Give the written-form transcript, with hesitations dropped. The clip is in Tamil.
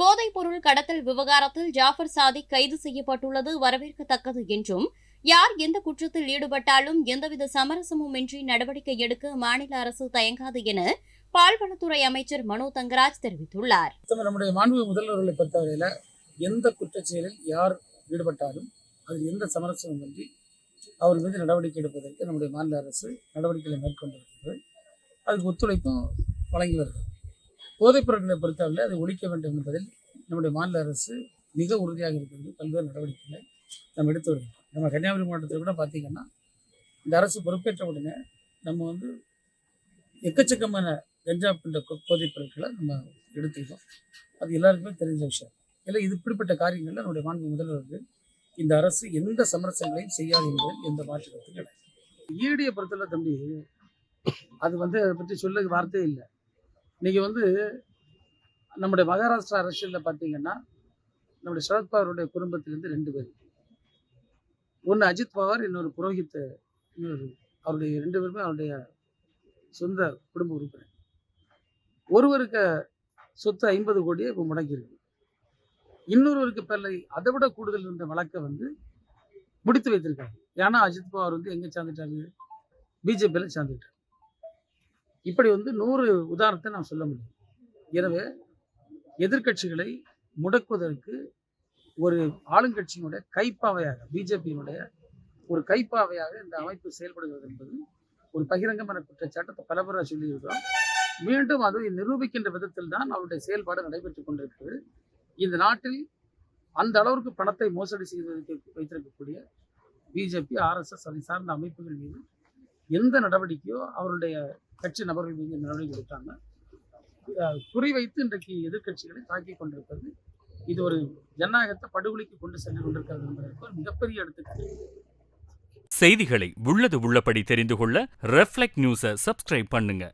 போதைப் பொருள் கடத்தல் விவகாரத்தில் ஜாஃபர் சாதிக் கைது செய்யப்பட்டுள்ளது வரவேற்கத்தக்கது என்றும், யார் எந்த குற்றத்தில் ஈடுபட்டாலும் எந்தவித சமரசமும் இன்றி நடவடிக்கை எடுக்க மாநில அரசு தயங்காது என பால்வளத்துறை அமைச்சர் மனோ தங்கராஜ் தெரிவித்துள்ளார். நம்முடைய மாண்புமிகு முதல்வர்களை பொறுத்தவரையில் எந்த குற்றச்செயலில் யார் ஈடுபட்டாலும் அதில் எந்த சமரசமும் இன்றி அவர் மீது நடவடிக்கை எடுப்பதற்கு நம்முடைய மாநில அரசு நடவடிக்கைகளை மேற்கொண்டிருக்கிறது. அதுக்கு ஒத்துழைப்பும் வழங்கி வருகிறது. போதைப் பொருட்களை பொறுத்தவரை அதை ஒழிக்க வேண்டும் என்பதில் நம்முடைய மாநில அரசு மிக உறுதியாக இருக்கிறது. பல்வேறு நடவடிக்கைகளை நம்ம எடுத்து வருகிறோம். நம்ம கன்னியாகுமரி மாவட்டத்தில் கூட பார்த்திங்கன்னா, இந்த அரசு பொறுப்பேற்ற உடனே நம்ம எக்கச்சக்கமான கஞ்சா போன்ற போதைப் பொருட்களை நம்ம எடுத்துக்கிட்டோம். அது எல்லாருக்குமே தெரிஞ்ச விஷயம். இல்லை, இது இப்படிப்பட்ட காரியங்களில் நம்முடைய மாண்பு முதல்வர்கள் இந்த அரசு எந்த சமரசங்களையும் செய்யாது என்பதில் எந்த மாற்று கருத்து கிடையாது. ஈடியை பொறுத்தவரை தம்பி, அது அதை பற்றி சொல்ல வார்த்தையே இல்லை. இன்றைக்கி நம்முடைய மகாராஷ்டிரா அரசியலில் பார்த்தீங்கன்னா, நம்முடைய சரத்பவாருடைய குடும்பத்திலேருந்து 2 பேர், ஒன்று அஜித் பவார், இன்னொரு புரோஹித், அவருடைய 2 பேருமே அவருடைய சொந்த குடும்ப உறுப்பினர். ஒருவருக்கு சொத்து 50 கோடியை இப்போ முடங்கியிருக்கு. இன்னொருவருக்கு பேரில் அதை விட கூடுதல் இருந்த வழக்கை முடித்து வைத்திருக்காங்க. ஏன்னா அஜித் பவார் எங்கே சேர்ந்துட்டாரு? பிஜேபியில் சேர்ந்துட்டார். இப்படி 100 உதாரணத்தை நான் சொல்ல முடியும். எனவே எதிர்கட்சிகளை முடக்குவதற்கு ஒரு ஆளுங்கட்சியினுடைய கைப்பாவையாக, பிஜேபியினுடைய ஒரு கைப்பாவையாக இந்த அமைப்பு செயல்படுகிறது என்பது ஒரு பகிரங்கமான குற்றச்சாட்டை பலமுறை சொல்லியிருக்கிறோம். மீண்டும் அதை நிரூபிக்கின்ற விதத்தில் தான் அவருடைய செயல்பாடு நடைபெற்றுக் கொண்டிருக்கிறது. இந்த நாட்டில் அந்த அளவிற்கு பணத்தை மோசடி செய்து வைத்திருக்கக்கூடிய பிஜேபி, RSS அதை சார்ந்த அமைப்புகள் மீது எந்த நடவடிக்கையோ அவருடைய கட்சி நபர்கள் மீது நடவடிக்கை எடுத்தாங்க. குறிவைத்து இன்றைக்கு எதிர்கட்சிகளை தாக்கி கொண்டிருக்கிறது. இது ஒரு ஜனநாயகத்தை படுகொலைக்கு கொண்டு சென்று கொண்டிருக்கிறது என்பதற்கு ஒரு மிகப்பெரிய எடுத்துக்காட்டு. செய்திகளை உள்ளது உள்ளபடி தெரிந்து கொள்ள ரெஃப்ளெக்ட் நியூஸை சப்ஸ்கிரைப் பண்ணுங்க.